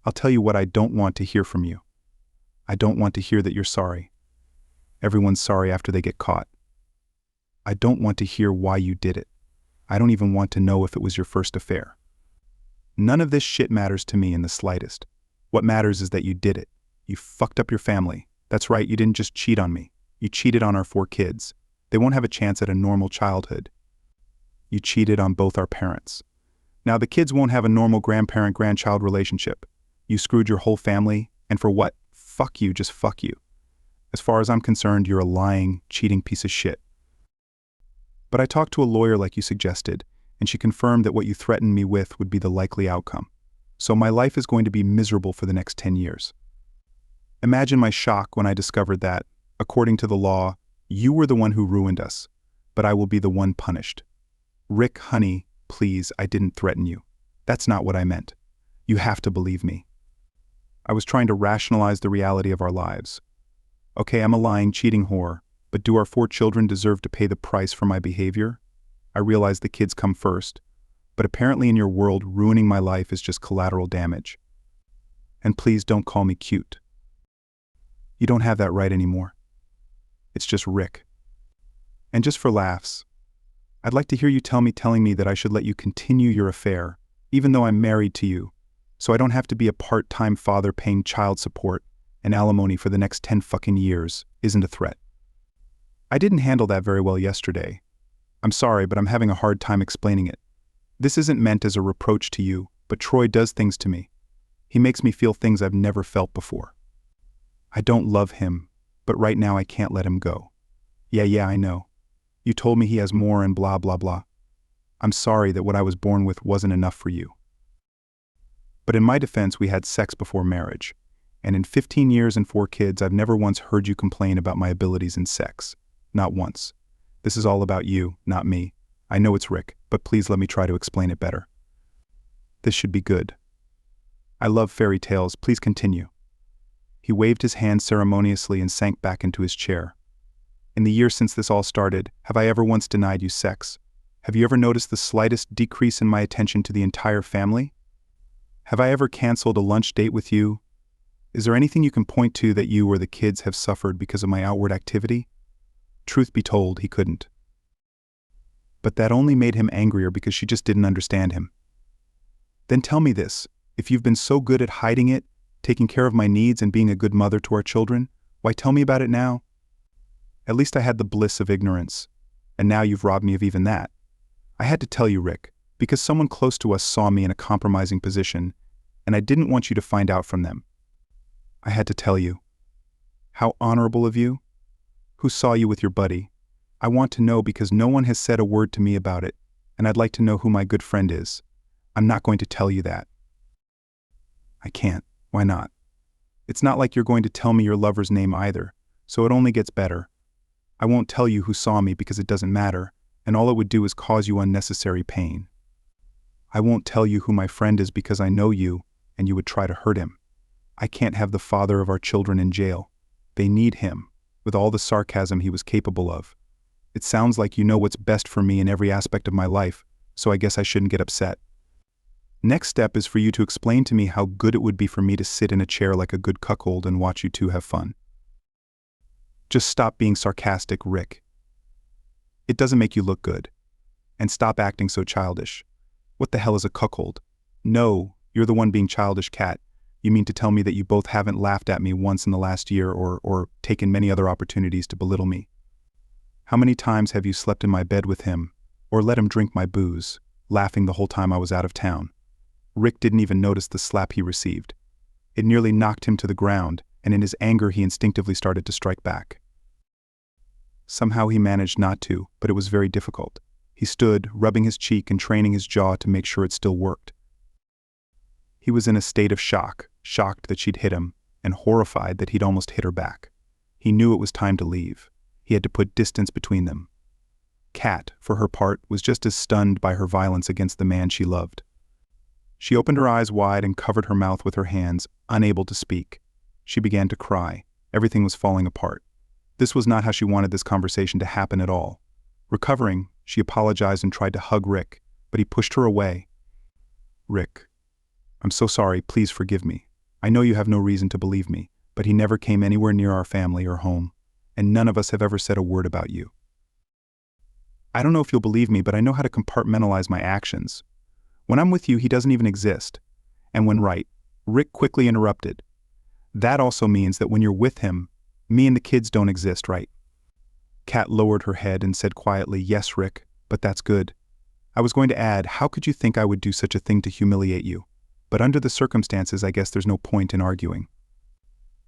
I'll tell you what I don't want to hear from you. I don't want to hear that you're sorry. Everyone's sorry after they get caught. I don't want to hear why you did it. I don't even want to know if it was your first affair. None of this shit matters to me in the slightest. What matters is that you did it. You fucked up your family. That's right, you didn't just cheat on me. You cheated on our 4 kids. They won't have a chance at a normal childhood. You cheated on both our parents. Now the kids won't have a normal grandparent-grandchild relationship. You screwed your whole family, and for what? Fuck you, just fuck you. As far as I'm concerned, you're a lying, cheating piece of shit. But I talked to a lawyer like you suggested, and she confirmed that what you threatened me with would be the likely outcome. So my life is going to be miserable for the next 10 years. Imagine my shock when I discovered that, according to the law, you were the one who ruined us, but I will be the one punished. Rick, honey, please, I didn't threaten you. That's not what I meant. You have to believe me. I was trying to rationalize the reality of our lives. Okay, I'm a lying, cheating whore, but do our 4 children deserve to pay the price for my behavior? I realize the kids come first, but apparently in your world, ruining my life is just collateral damage. And please don't call me cute. You don't have that right anymore. It's just Rick. And just for laughs, I'd like to hear you telling me that I should let you continue your affair, even though I'm married to you, so I don't have to be a part-time father paying child support and alimony for the next 10 fucking years, isn't a threat. I didn't handle that very well yesterday. I'm sorry, but I'm having a hard time explaining it. This isn't meant as a reproach to you, but Troy does things to me. He makes me feel things I've never felt before. I don't love him, but right now I can't let him go. Yeah, I know. You told me he has more and blah, blah, blah. I'm sorry that what I was born with wasn't enough for you. But in my defense, we had sex before marriage. And in 15 years and 4 kids, I've never once heard you complain about my abilities in sex. Not once. This is all about you, not me. I know it's Rick, but please let me try to explain it better. This should be good. I love fairy tales, please continue. He waved his hand ceremoniously and sank back into his chair. In the years since this all started, have I ever once denied you sex? Have you ever noticed the slightest decrease in my attention to the entire family? Have I ever canceled a lunch date with you? Is there anything you can point to that you or the kids have suffered because of my outward activity? Truth be told, he couldn't. But that only made him angrier because she just didn't understand him. Then tell me this, if you've been so good at hiding it, taking care of my needs and being a good mother to our children, why tell me about it now? At least I had the bliss of ignorance, and now you've robbed me of even that. I had to tell you, Rick, because someone close to us saw me in a compromising position, and I didn't want you to find out from them. I had to tell you. How honorable of you. Who saw you with your buddy? I want to know because no one has said a word to me about it, and I'd like to know who my good friend is. I'm not going to tell you that. I can't. Why not? It's not like you're going to tell me your lover's name either, so it only gets better. I won't tell you who saw me because it doesn't matter, and all it would do is cause you unnecessary pain. I won't tell you who my friend is because I know you, and you would try to hurt him. I can't have the father of our children in jail. They need him, with all the sarcasm he was capable of. It sounds like you know what's best for me in every aspect of my life, so I guess I shouldn't get upset. Next step is for you to explain to me how good it would be for me to sit in a chair like a good cuckold and watch you two have fun. Just stop being sarcastic, Rick. It doesn't make you look good. And stop acting so childish. What the hell is a cuckold? No, you're the one being childish, Cat. You mean to tell me that you both haven't laughed at me once in the last year or taken many other opportunities to belittle me? How many times have you slept in my bed with him, or let him drink my booze, laughing the whole time I was out of town? Rick didn't even notice the slap he received. It nearly knocked him to the ground, and in his anger he instinctively started to strike back. Somehow he managed not to, but it was very difficult. He stood, rubbing his cheek and training his jaw to make sure it still worked. He was in a state of shock, shocked that she'd hit him, and horrified that he'd almost hit her back. He knew it was time to leave. He had to put distance between them. Kat, for her part, was just as stunned by her violence against the man she loved. She opened her eyes wide and covered her mouth with her hands, unable to speak. She began to cry. Everything was falling apart. This was not how she wanted this conversation to happen at all. Recovering, she apologized and tried to hug Rick, but he pushed her away. Rick, I'm so sorry, please forgive me. I know you have no reason to believe me, but he never came anywhere near our family or home, and none of us have ever said a word about you. I don't know if you'll believe me, but I know how to compartmentalize my actions. When I'm with you, he doesn't even exist. And when right, Rick quickly interrupted. That also means that when you're with him, me and the kids don't exist, right? Kat lowered her head and said quietly, yes, Rick, but that's good. I was going to add, how could you think I would do such a thing to humiliate you? But under the circumstances, I guess there's no point in arguing.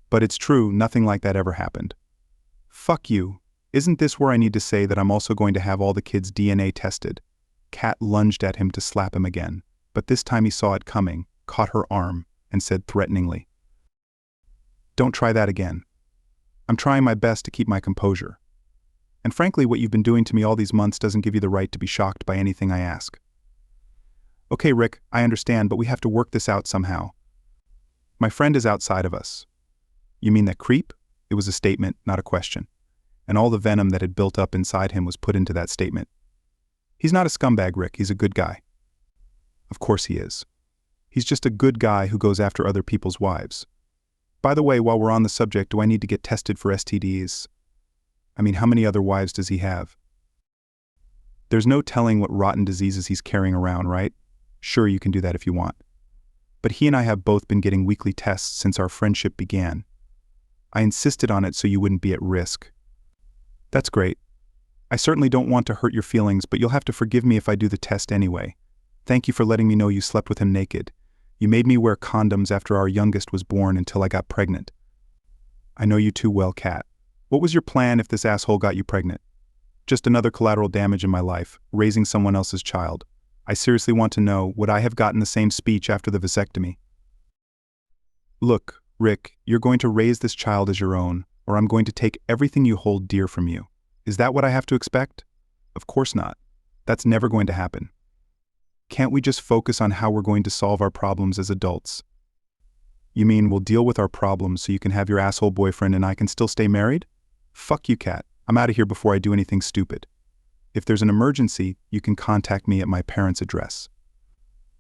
But it's true, nothing like that ever happened. Fuck you. Isn't this where I need to say that I'm also going to have all the kids' DNA tested? Kat lunged at him to slap him again, but this time he saw it coming, caught her arm, and said threateningly, don't try that again. I'm trying my best to keep my composure. And frankly, what you've been doing to me all these months doesn't give you the right to be shocked by anything I ask. Okay, Rick, I understand, but we have to work this out somehow. My friend is outside of us. You mean that creep? It was a statement, not a question. And all the venom that had built up inside him was put into that statement. He's not a scumbag, Rick, he's a good guy. Of course he is. He's just a good guy who goes after other people's wives. By the way, while we're on the subject, do I need to get tested for STDs? I mean, how many other wives does he have? There's no telling what rotten diseases he's carrying around, right? Sure, you can do that if you want. But he and I have both been getting weekly tests since our friendship began. I insisted on it so you wouldn't be at risk. That's great. I certainly don't want to hurt your feelings, but you'll have to forgive me if I do the test anyway. Thank you for letting me know you slept with him naked. You made me wear condoms after our youngest was born until I got pregnant. I know you too well, Kat. What was your plan if this asshole got you pregnant? Just another collateral damage in my life, raising someone else's child. I seriously want to know, would I have gotten the same speech after the vasectomy? Look, Rick, you're going to raise this child as your own, or I'm going to take everything you hold dear from you. Is that what I have to expect? Of course not. That's never going to happen. Can't we just focus on how we're going to solve our problems as adults? You mean we'll deal with our problems so you can have your asshole boyfriend and I can still stay married? Fuck you, Kat. I'm out of here before I do anything stupid. If there's an emergency, you can contact me at my parents' address.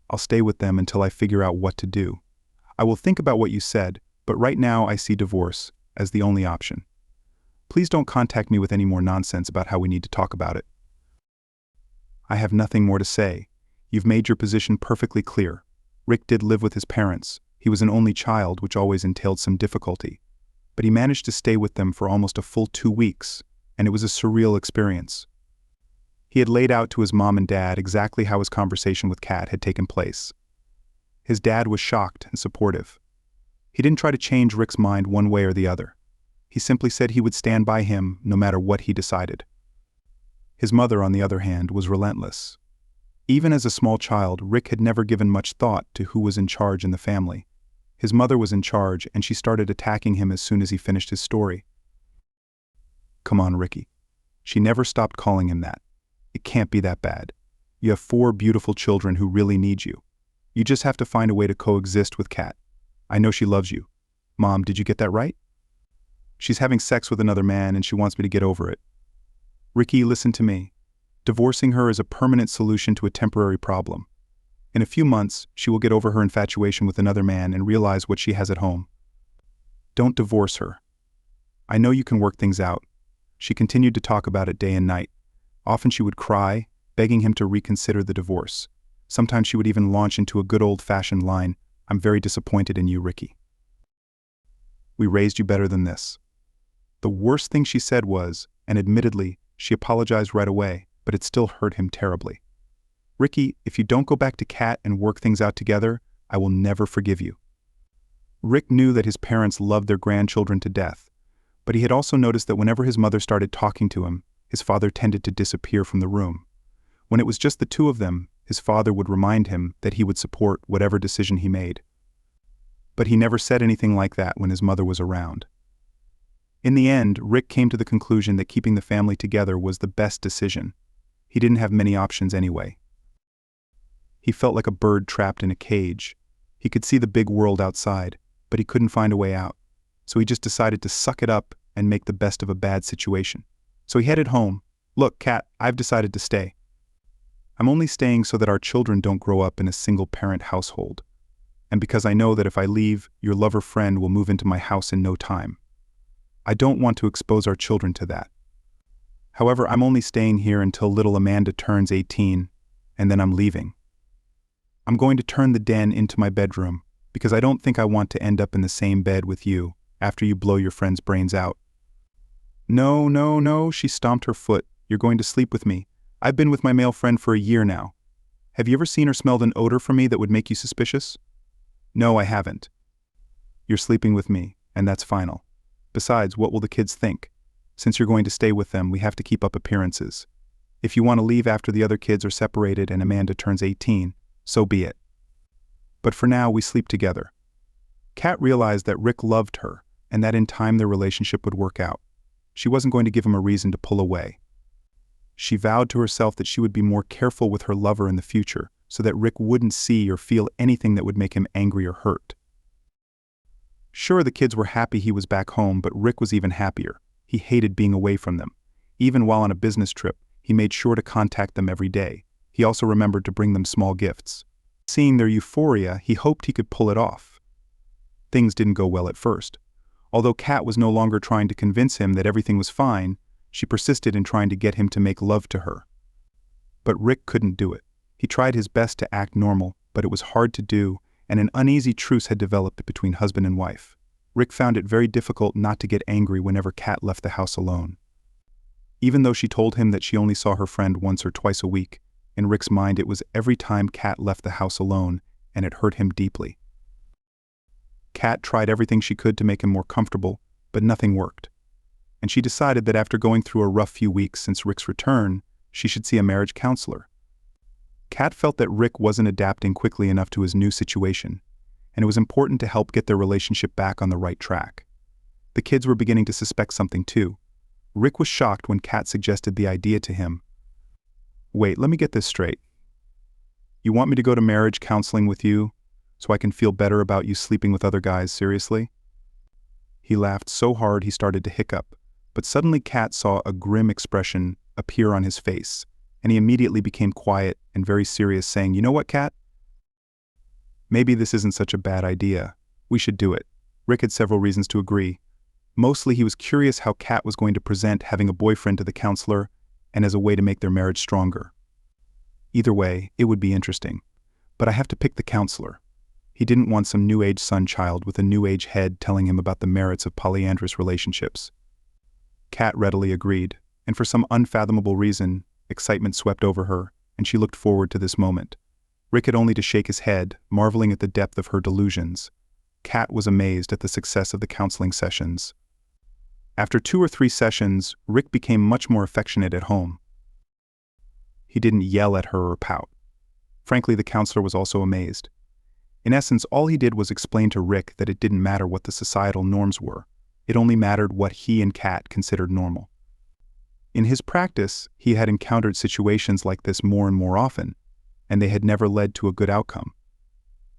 I'll stay with them until I figure out what to do. I will think about what you said, but right now I see divorce as the only option. Please don't contact me with any more nonsense about how we need to talk about it. I have nothing more to say. You've made your position perfectly clear. Rick did live with his parents. He was an only child, which always entailed some difficulty. But he managed to stay with them for almost a full 2 weeks, and it was a surreal experience. He had laid out to his mom and dad exactly how his conversation with Kat had taken place. His dad was shocked and supportive. He didn't try to change Rick's mind one way or the other. He simply said he would stand by him no matter what he decided. His mother, on the other hand, was relentless. Even as a small child, Rick had never given much thought to who was in charge in the family. His mother was in charge, and she started attacking him as soon as he finished his story. Come on, Ricky. She never stopped calling him that. It can't be that bad. You have 4 beautiful children who really need you. You just have to find a way to coexist with Kat. I know she loves you. Mom, did you get that right? She's having sex with another man and she wants me to get over it. Ricky, listen to me. Divorcing her is a permanent solution to a temporary problem. In a few months, she will get over her infatuation with another man and realize what she has at home. Don't divorce her. I know you can work things out. She continued to talk about it day and night. Often she would cry, begging him to reconsider the divorce. Sometimes she would even launch into a good old-fashioned line, I'm very disappointed in you, Ricky. We raised you better than this. The worst thing she said was, and admittedly, she apologized right away, but it still hurt him terribly. Ricky, if you don't go back to Kat and work things out together, I will never forgive you. Rick knew that his parents loved their grandchildren to death, but he had also noticed that whenever his mother started talking to him, his father tended to disappear from the room. When it was just the two of them, his father would remind him that he would support whatever decision he made. But he never said anything like that when his mother was around. In the end, Rick came to the conclusion that keeping the family together was the best decision. He didn't have many options anyway. He felt like a bird trapped in a cage. He could see the big world outside, but he couldn't find a way out. So he just decided to suck it up and make the best of a bad situation. So he headed home. Look, Kat, I've decided to stay. I'm only staying so that our children don't grow up in a single-parent household. and because I know that if I leave, your lover friend will move into my house in no time. I don't want to expose our children to that. However, I'm only staying here until little Amanda turns 18, and then I'm leaving. I'm going to turn the den into my bedroom, because I don't think I want to end up in the same bed with you after you blow your friend's brains out. No, no, no, she stomped her foot. You're going to sleep with me. I've been with my male friend for a year now. Have you ever seen or smelled an odor from me that would make you suspicious? No, I haven't. You're sleeping with me, and that's final. Besides, what will the kids think? Since you're going to stay with them, we have to keep up appearances. If you want to leave after the other kids are separated and Amanda turns 18, so be it. But for now, we sleep together. Kat realized that Rick loved her, and that in time their relationship would work out. She wasn't going to give him a reason to pull away. She vowed to herself that she would be more careful with her lover in the future, so that Rick wouldn't see or feel anything that would make him angry or hurt. Sure, the kids were happy he was back home, but Rick was even happier. He hated being away from them. Even while on a business trip, he made sure to contact them every day. He also remembered to bring them small gifts. Seeing their euphoria, he hoped he could pull it off. Things didn't go well at first. Although Kat was no longer trying to convince him that everything was fine, she persisted in trying to get him to make love to her. But Rick couldn't do it. He tried his best to act normal, but it was hard to do, and an uneasy truce had developed between husband and wife. Rick found it very difficult not to get angry whenever Kat left the house alone. Even though she told him that she only saw her friend once or twice a week, in Rick's mind it was every time Kat left the house alone, and it hurt him deeply. Kat tried everything she could to make him more comfortable, but nothing worked. And she decided that after going through a rough few weeks since Rick's return, she should see a marriage counselor. Kat felt that Rick wasn't adapting quickly enough to his new situation, and it was important to help get their relationship back on the right track. The kids were beginning to suspect something too. Rick was shocked when Kat suggested the idea to him. Wait, let me get this straight. You want me to go to marriage counseling with you so I can feel better about you sleeping with other guys, seriously? He laughed so hard he started to hiccup, but suddenly Kat saw a grim expression appear on his face, and he immediately became quiet and very serious, saying, "You know what, Kat? Maybe this isn't such a bad idea. We should do it." Rick had several reasons to agree. Mostly he was curious how Kat was going to present having a boyfriend to the counselor, and as a way to make their marriage stronger. Either way, it would be interesting. But I have to pick the counselor. He didn't want some new age son child with a new age head telling him about the merits of polyandrous relationships. Kat readily agreed, and for some unfathomable reason, excitement swept over her, and she looked forward to this moment. Rick had only to shake his head, marveling at the depth of her delusions. Kat was amazed at the success of the counseling sessions. After 2 or 3 sessions, Rick became much more affectionate at home. He didn't yell at her or pout. Frankly, the counselor was also amazed. In essence, all he did was explain to Rick that it didn't matter what the societal norms were. It only mattered what he and Kat considered normal. In his practice, he had encountered situations like this more and more often, and they had never led to a good outcome.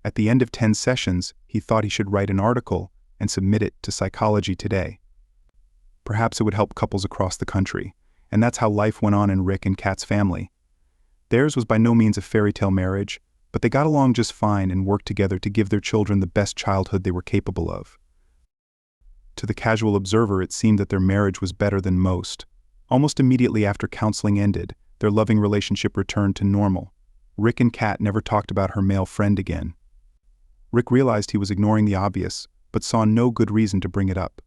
At the end of 10 sessions, he thought he should write an article and submit it to Psychology Today. Perhaps it would help couples across the country, and that's how life went on in Rick and Kat's family. Theirs was by no means a fairy tale marriage, but they got along just fine and worked together to give their children the best childhood they were capable of. To the casual observer, it seemed that their marriage was better than most. Almost immediately after counseling ended, their loving relationship returned to normal. Rick and Kat never talked about her male friend again. Rick realized he was ignoring the obvious, but saw no good reason to bring it up.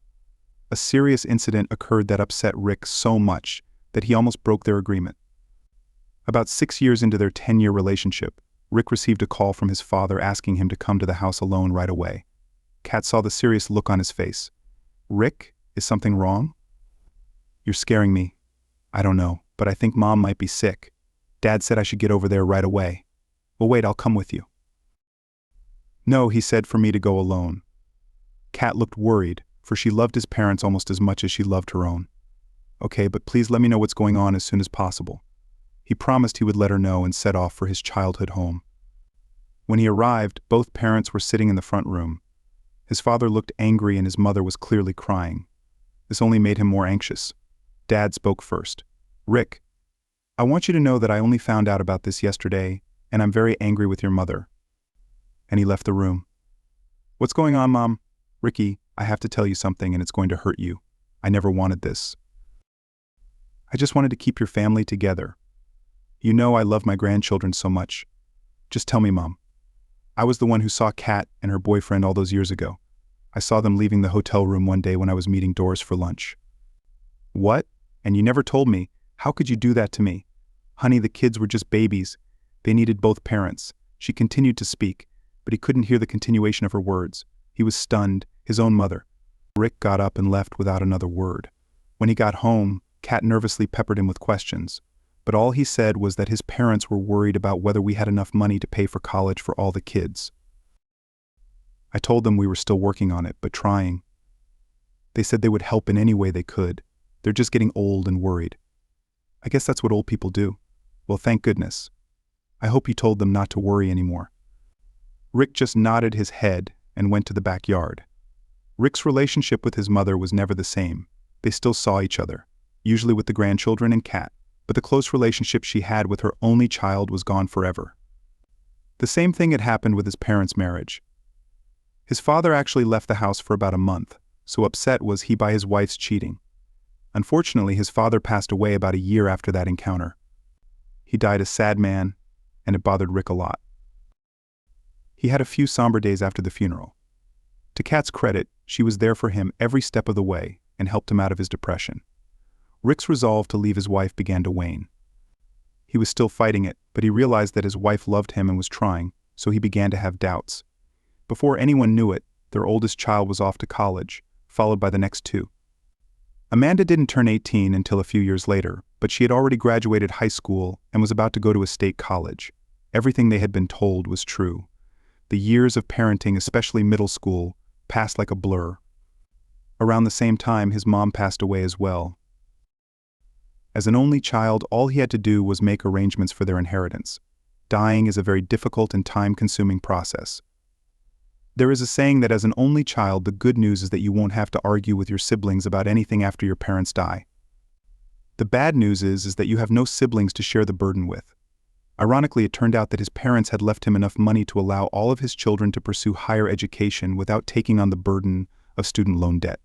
A serious incident occurred that upset Rick so much that he almost broke their agreement. About 6 years into their 10-year relationship, Rick received a call from his father asking him to come to the house alone right away. Kat saw the serious look on his face. "Rick, is something wrong?" "You're scaring me. I don't know, but I think Mom might be sick. Dad said I should get over there right away." "Well, wait, I'll come with you." "No," he said, "for me to go alone." Kat looked worried, for she loved his parents almost as much as she loved her own. "Okay, but please let me know what's going on as soon as possible." He promised he would let her know and set off for his childhood home. When he arrived, both parents were sitting in the front room. His father looked angry and his mother was clearly crying. This only made him more anxious. Dad spoke first. "Rick, I want you to know that I only found out about this yesterday, and I'm very angry with your mother." And he left the room. What's going on, Mom? Ricky, I have to tell you something and it's going to hurt you. I never wanted this. I just wanted to keep your family together. You know I love my grandchildren so much. Just tell me, Mom. I was the one who saw Kat and her boyfriend all those years ago. I saw them leaving the hotel room one day when I was meeting Doris for lunch. What? And you never told me. How could you do that to me? Honey, the kids were just babies. They needed both parents. She continued to speak, but he couldn't hear the continuation of her words. He was stunned, his own mother. Rick got up and left without another word. When he got home, Kat nervously peppered him with questions, but all he said was that his parents were worried about whether we had enough money to pay for college for all the kids. I told them we were still working on it, but trying. They said they would help in any way they could. They're just getting old and worried. I guess that's what old people do. Well, thank goodness. I hope you told them not to worry anymore. Rick just nodded his head and went to the backyard. Rick's relationship with his mother was never the same. They still saw each other, usually with the grandchildren and Kat, but the close relationship she had with her only child was gone forever. The same thing had happened with his parents' marriage. His father actually left the house for about a month, so upset was he by his wife's cheating. Unfortunately, his father passed away about a year after that encounter. He died a sad man, and it bothered Rick a lot. He had a few somber days after the funeral. To Kat's credit, she was there for him every step of the way and helped him out of his depression. Rick's resolve to leave his wife began to wane. He was still fighting it, but he realized that his wife loved him and was trying, so he began to have doubts. Before anyone knew it, their oldest child was off to college, followed by the next two. Amanda didn't turn 18 until a few years later, but she had already graduated high school and was about to go to a state college. Everything they had been told was true. The years of parenting, especially middle school, passed like a blur. Around the same time, his mom passed away as well. As an only child, all he had to do was make arrangements for their inheritance. Dying is a very difficult and time-consuming process. There is a saying that as an only child, the good news is that you won't have to argue with your siblings about anything after your parents die. The bad news is that you have no siblings to share the burden with. Ironically, it turned out that his parents had left him enough money to allow all of his children to pursue higher education without taking on the burden of student loan debt.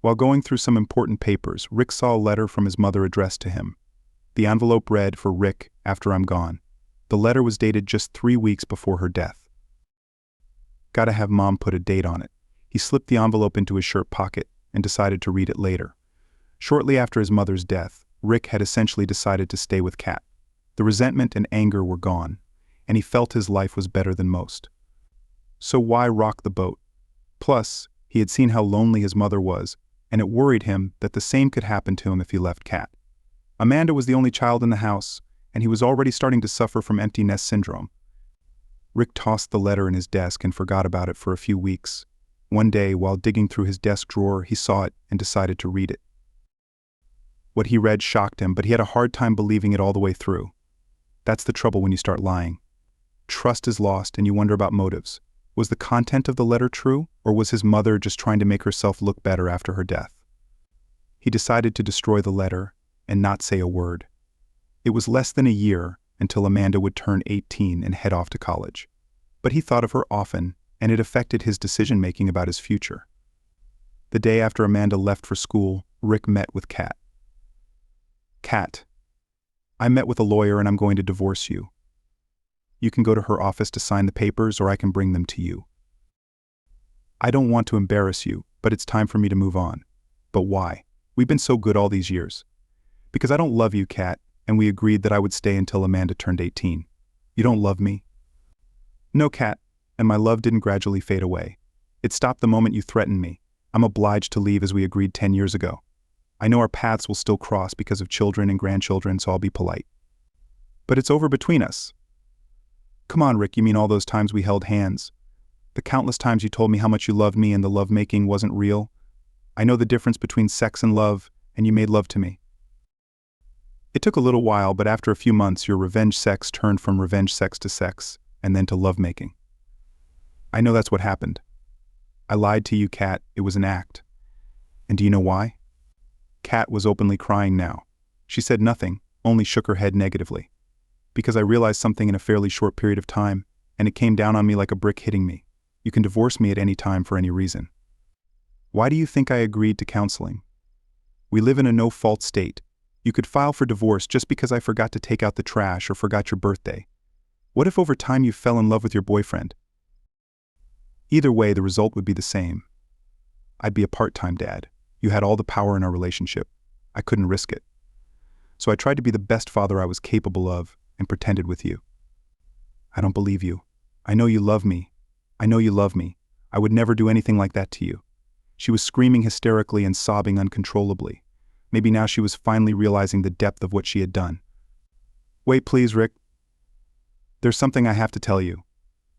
While going through some important papers, Rick saw a letter from his mother addressed to him. The envelope read, "For Rick, after I'm gone." The letter was dated just 3 weeks before her death. Gotta have Mom put a date on it. He slipped the envelope into his shirt pocket and decided to read it later. Shortly after his mother's death, Rick had essentially decided to stay with Kat. The resentment and anger were gone, and he felt his life was better than most. So why rock the boat? Plus, he had seen how lonely his mother was, and it worried him that the same could happen to him if he left Kat. Amanda was the only child in the house, and he was already starting to suffer from empty nest syndrome. Rick tossed the letter in his desk and forgot about it for a few weeks. One day, while digging through his desk drawer, he saw it and decided to read it. What he read shocked him, but he had a hard time believing it all the way through. That's the trouble when you start lying. Trust is lost and you wonder about motives. Was the content of the letter true, or was his mother just trying to make herself look better after her death? He decided to destroy the letter and not say a word. It was less than a year until Amanda would turn 18 and head off to college. But he thought of her often, and it affected his decision-making about his future. The day after Amanda left for school, Rick met with Kat. "Kat, I met with a lawyer and I'm going to divorce you. You can go to her office to sign the papers or I can bring them to you. I don't want to embarrass you, but it's time for me to move on." "But why? We've been so good all these years." "Because I don't love you, Kat, and we agreed that I would stay until Amanda turned 18. You don't love me?" "No, Kat, and my love didn't gradually fade away. It stopped the moment you threatened me. I'm obliged to leave as we agreed 10 years ago. I know our paths will still cross because of children and grandchildren, so I'll be polite. But it's over between us." "Come on, Rick, you mean all those times we held hands? The countless times you told me how much you loved me and the love-making wasn't real? I know the difference between sex and love, and you made love to me. It took a little while, but after a few months your revenge sex turned from revenge sex to sex, and then to love-making. I know that's what happened. I lied to you, Kat. It was an act. And do you know why?" Kat was openly crying now. She said nothing, only shook her head negatively. "Because I realized something in a fairly short period of time, and it came down on me like a brick hitting me. You can divorce me at any time for any reason. Why do you think I agreed to counseling? We live in a no-fault state. You could file for divorce just because I forgot to take out the trash or forgot your birthday. What if over time you fell in love with your boyfriend? Either way, the result would be the same. I'd be a part-time dad. You had all the power in our relationship. I couldn't risk it. So I tried to be the best father I was capable of and pretended with you. I don't believe you. I know you love me. I know you love me. I would never do anything like that to you. She was screaming hysterically and sobbing uncontrollably. Maybe now she was finally realizing the depth of what she had done. Wait, please, Rick. There's something I have to tell you.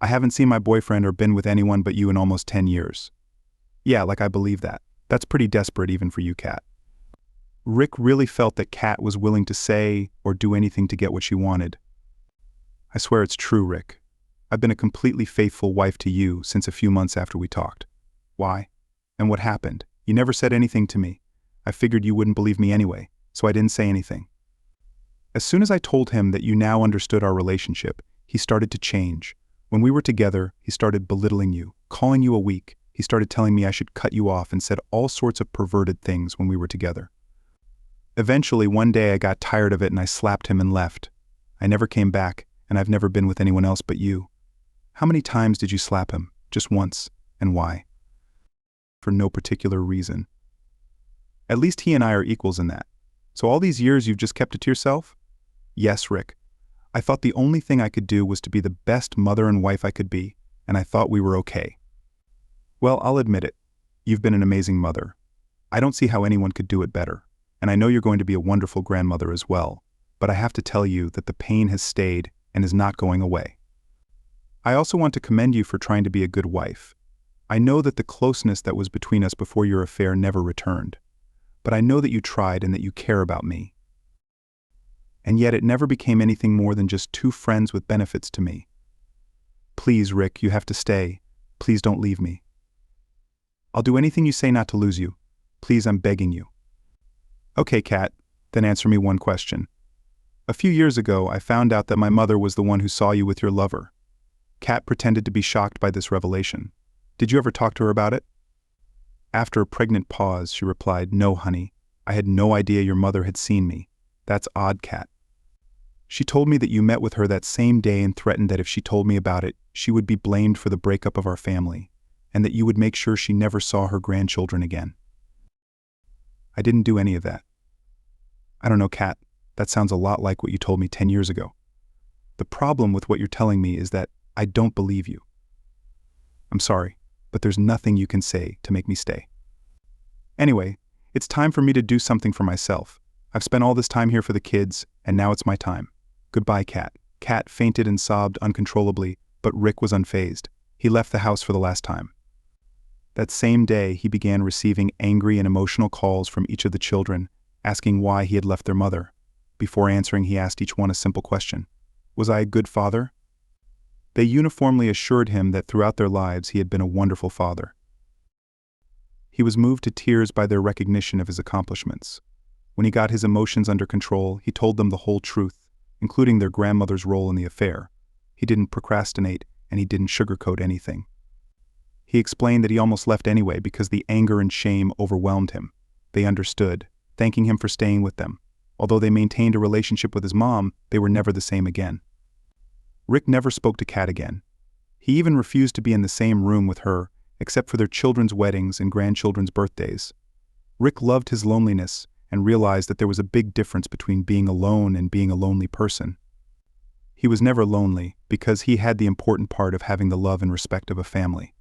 I haven't seen my boyfriend or been with anyone but you in almost 10 years. Yeah, like I believe that. That's pretty desperate even for you, Kat. Rick really felt that Kat was willing to say or do anything to get what she wanted. I swear it's true, Rick. I've been a completely faithful wife to you since a few months after we talked. Why? And what happened? You never said anything to me. I figured you wouldn't believe me anyway, so I didn't say anything. As soon as I told him that you now understood our relationship, he started to change. When we were together, he started belittling you, calling you a weak. He started telling me I should cut you off and said all sorts of perverted things when we were together. Eventually, one day I got tired of it and I slapped him and left. I never came back, and I've never been with anyone else but you. How many times did you slap him? Just once. And why? For no particular reason. At least he and I are equals in that. So all these years you've just kept it to yourself? Yes, Rick. I thought the only thing I could do was to be the best mother and wife I could be, and I thought we were okay. Well, I'll admit it. You've been an amazing mother. I don't see how anyone could do it better, and I know you're going to be a wonderful grandmother as well, but I have to tell you that the pain has stayed and is not going away. I also want to commend you for trying to be a good wife. I know that the closeness that was between us before your affair never returned, but I know that you tried and that you care about me. And yet it never became anything more than just two friends with benefits to me. Please, Rick, you have to stay. Please don't leave me. I'll do anything you say not to lose you. Please, I'm begging you. Okay, Kat, then answer me one question. A few years ago, I found out that my mother was the one who saw you with your lover. Kat pretended to be shocked by this revelation. Did you ever talk to her about it? After a pregnant pause, she replied, No, honey. I had no idea your mother had seen me. That's odd, Kat. She told me that you met with her that same day and threatened that if she told me about it, she would be blamed for the breakup of our family, and that you would make sure she never saw her grandchildren again. I didn't do any of that. I don't know, Kat. That sounds a lot like what you told me 10 years ago. The problem with what you're telling me is that I don't believe you. I'm sorry, but there's nothing you can say to make me stay. Anyway, it's time for me to do something for myself. I've spent all this time here for the kids, and now it's my time. Goodbye, Kat. Kat fainted and sobbed uncontrollably, but Rick was unfazed. He left the house for the last time. That same day, he began receiving angry and emotional calls from each of the children, asking why he had left their mother. Before answering, he asked each one a simple question. Was I a good father? They uniformly assured him that throughout their lives he had been a wonderful father. He was moved to tears by their recognition of his accomplishments. When he got his emotions under control, he told them the whole truth, including their grandmother's role in the affair. He didn't procrastinate, and he didn't sugarcoat anything. He explained that he almost left anyway because the anger and shame overwhelmed him. They understood, thanking him for staying with them. Although they maintained a relationship with his mom, they were never the same again. Rick never spoke to Kat again. He even refused to be in the same room with her, except for their children's weddings and grandchildren's birthdays. Rick loved his loneliness and realized that there was a big difference between being alone and being a lonely person. He was never lonely because he had the important part of having the love and respect of a family.